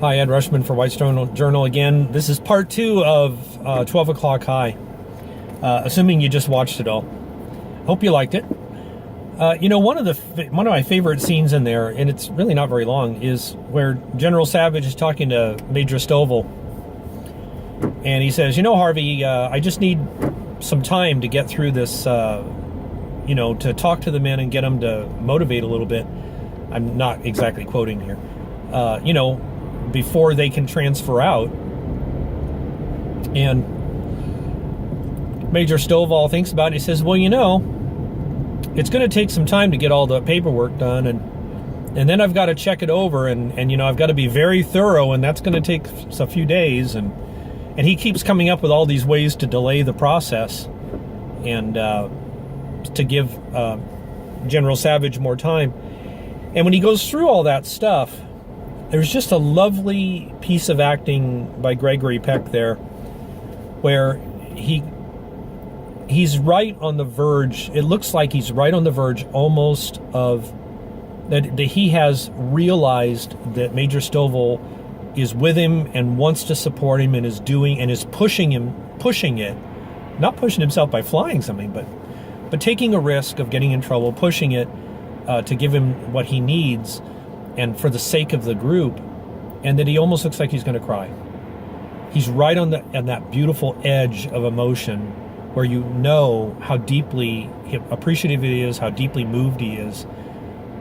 Hi, Ed Rushman for White's Journal again. This is part 2 of 12 O'Clock High, assuming you just watched it all. Hope you liked it. One of my favorite scenes in there, and it's really not very long, is where General Savage is talking to Major Stovall. And he says, Harvey, I just need some time to get through this, to talk to the men and get them to motivate a little bit. I'm not exactly quoting here. Before they can transfer out. And Major Stovall thinks about it. He says, well, it's going to take some time to get all the paperwork done, and then I've got to check it over, and I've got to be very thorough, and that's going to take a few days, and he keeps coming up with all these ways to delay the process and to give General Savage more time. And when he goes through all that stuff, there's just a lovely piece of acting by Gregory Peck there, where he's right on the verge. It looks like he's right on the verge almost of that he has realized that Major Stovall is with him and wants to support him and is pushing it, not pushing himself by flying something, but taking a risk of getting in trouble, pushing it to give him what he needs and for the sake of the group, and that he almost looks like he's going to cry. He's right on that beautiful edge of emotion where you know how deeply appreciative he is, how deeply moved he is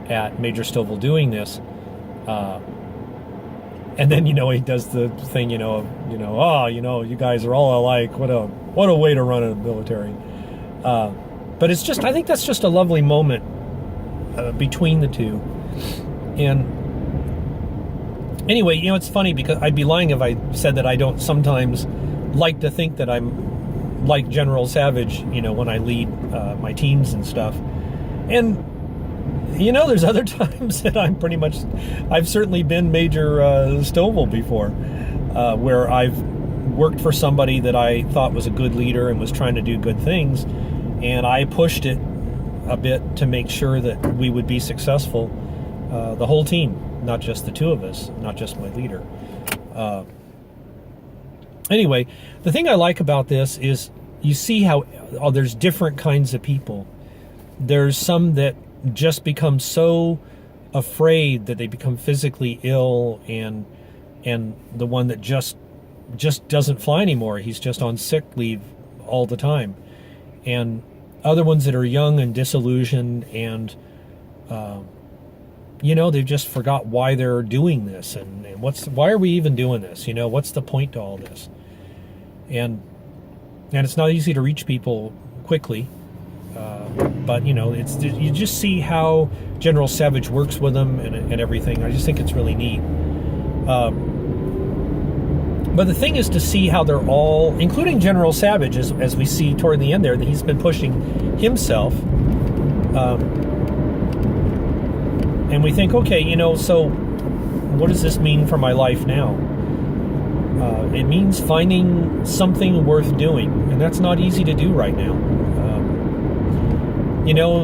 at Major Stovall doing this. And then, he does the thing, you guys are all alike. What a way to run a military. But I think that's just a lovely moment between the two. And anyway, it's funny because I'd be lying if I said that I don't sometimes like to think that I'm like General Savage, when I lead my teams and stuff. And, there's other times that I've certainly been Major Stovall before, where I've worked for somebody that I thought was a good leader and was trying to do good things, and I pushed it a bit to make sure that we would be successful. The whole team, not just the two of us, not just my leader. Anyway, the thing I like about this is you see how there's different kinds of people. There's some that just become so afraid that they become physically ill, and the one that just doesn't fly anymore. He's just on sick leave all the time. And other ones that are young and disillusioned and they've just forgot why they're doing this and why are we even doing this? What's the point to all this? And it's not easy to reach people quickly, but you just see how General Savage works with them and everything. I just think it's really neat. But the thing is to see how they're all, including General Savage, as we see toward the end there, that he's been pushing himself. And we think, okay, so what does this mean for my life now? It means finding something worth doing, and that's not easy to do right now.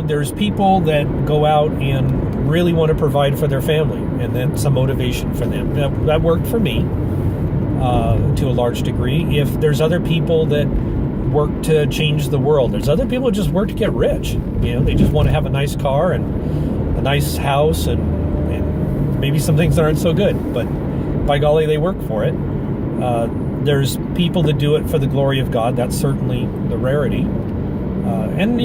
There's people that go out and really want to provide for their family, and then some motivation for them. That worked for me to a large degree. If there's other people that work to change the world, there's other people who just work to get rich. They just want to have a nice car and a nice house and maybe some things that aren't so good, but by golly, they work for it. There's people that do it for the glory of God. That's certainly the rarity. And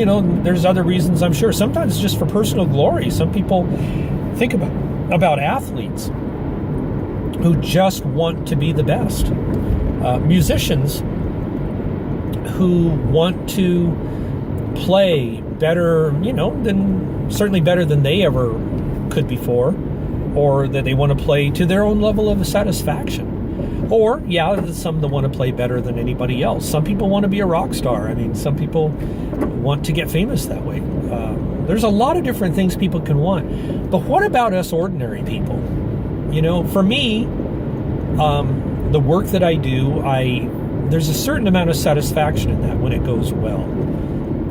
there's other reasons, I'm sure. Sometimes it's just for personal glory. Some people think about athletes who just want to be the best. Musicians who want to play better, certainly better than they ever could before, or that they want to play to their own level of satisfaction. Or, some that want to play better than anybody else. Some people want to be a rock star. Some people want to get famous that way. There's a lot of different things people can want. But what about us ordinary people? For me, the work that I do, there's a certain amount of satisfaction in that when it goes well.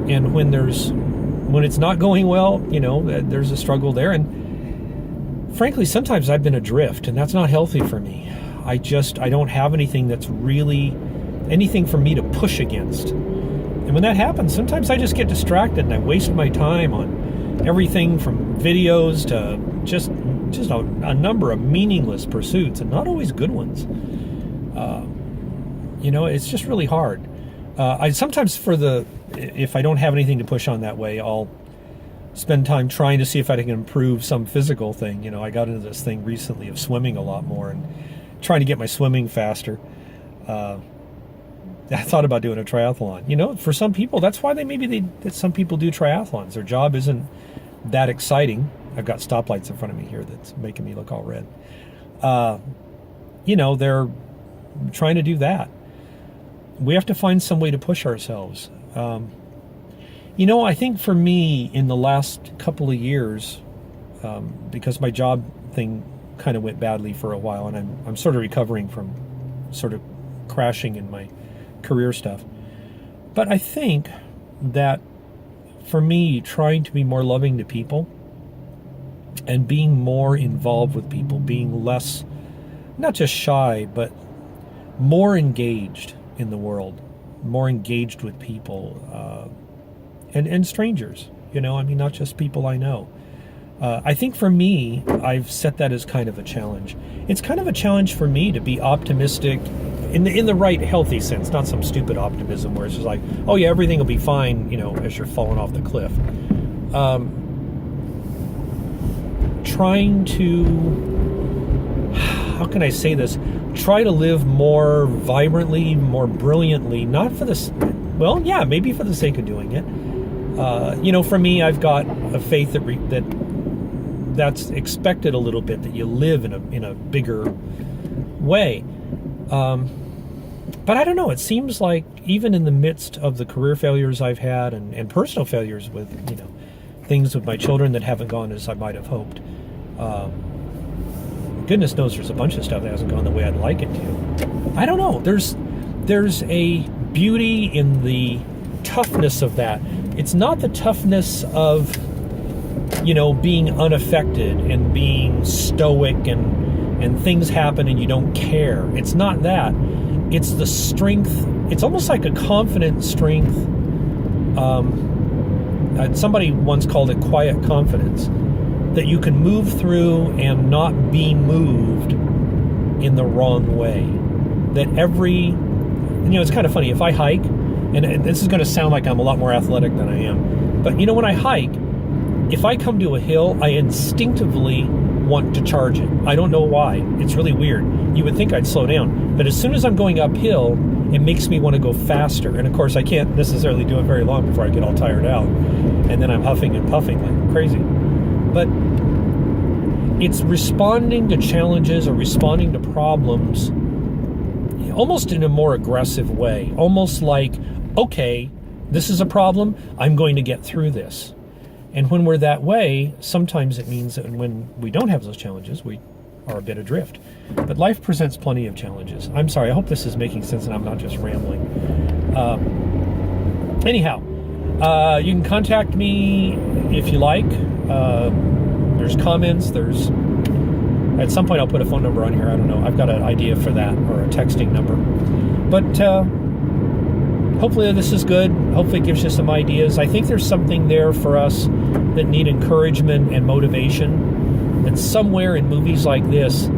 And when it's not going well, there's a struggle there. And frankly, sometimes I've been adrift, and that's not healthy for me. I don't have anything that's really anything for me to push against. And when that happens, sometimes I just get distracted and I waste my time on everything from videos to just a number of meaningless pursuits, and not always good ones. It's just really hard. I sometimes, if I don't have anything to push on that way, I'll spend time trying to see if I can improve some physical thing. I got into this thing recently of swimming a lot more and trying to get my swimming faster. I thought about doing a triathlon. For some people, that's why some people do triathlons. Their job isn't that exciting. I've got stoplights in front of me here that's making me look all red. They're trying to do that. We have to find some way to push ourselves. I think for me, in the last couple of years, because my job thing kind of went badly for a while, and I'm sort of recovering from sort of crashing in my career stuff. But I think that for me, trying to be more loving to people and being more involved with people, being less, not just shy, but more engaged in the world, more engaged with people, and strangers, not just people I know. I think for me, I've set that as kind of a challenge. It's kind of a challenge for me to be optimistic in the right, healthy sense, not some stupid optimism where it's just like, oh yeah, everything will be fine, as you're falling off the cliff. Trying to, how can I say this? Try to live more vibrantly, more brilliantly, not for this, well, yeah, maybe for the sake of doing it. For me, I've got a faith that's expected a little bit, that you live in a bigger way. But I don't know, it seems like even in the midst of the career failures I've had and personal failures with, things with my children that haven't gone as I might have hoped, goodness knows there's a bunch of stuff that hasn't gone the way I'd like it to. I don't know, there's a beauty in the toughness of that. It's not the toughness of, being unaffected and being stoic and things happen and you don't care. It's not that. It's the strength. It's almost like a confident strength. Somebody once called it quiet confidence, that you can move through and not be moved in the wrong way. That it's kind of funny. If I hike, and this is going to sound like I'm a lot more athletic than I am, but when I hike, if I come to a hill, I instinctively want to charge it. I don't know why. It's really weird. You would think I'd slow down, but as soon as I'm going uphill, it makes me want to go faster. And of course, I can't necessarily do it very long before I get all tired out, and then I'm huffing and puffing like crazy. But it's responding to challenges or responding to problems almost in a more aggressive way, almost like, okay, this is a problem, I'm going to get through this. And when we're that way, sometimes it means that when we don't have those challenges, we are a bit adrift. But life presents plenty of challenges. I'm sorry, I hope this is making sense and I'm not just rambling. Anyhow, you can contact me if you like. There's comments, at some point I'll put a phone number on here, I don't know. I've got an idea for that, or a texting number. But hopefully this is good. Hopefully it gives you some ideas. I think there's something there for us that need encouragement and motivation. And somewhere in movies like this,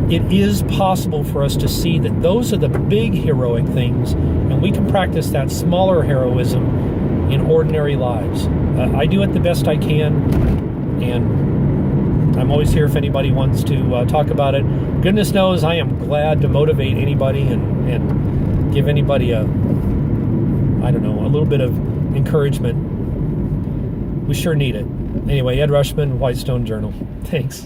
it is possible for us to see that those are the big heroic things, and we can practice that smaller heroism in ordinary lives. I do it the best I can, and I'm always here if anybody wants to talk about it. Goodness knows I am glad to motivate anybody and give anybody a little bit of encouragement. We sure need it. Anyway, Ed Rushman, Whitestone Journal. Thanks.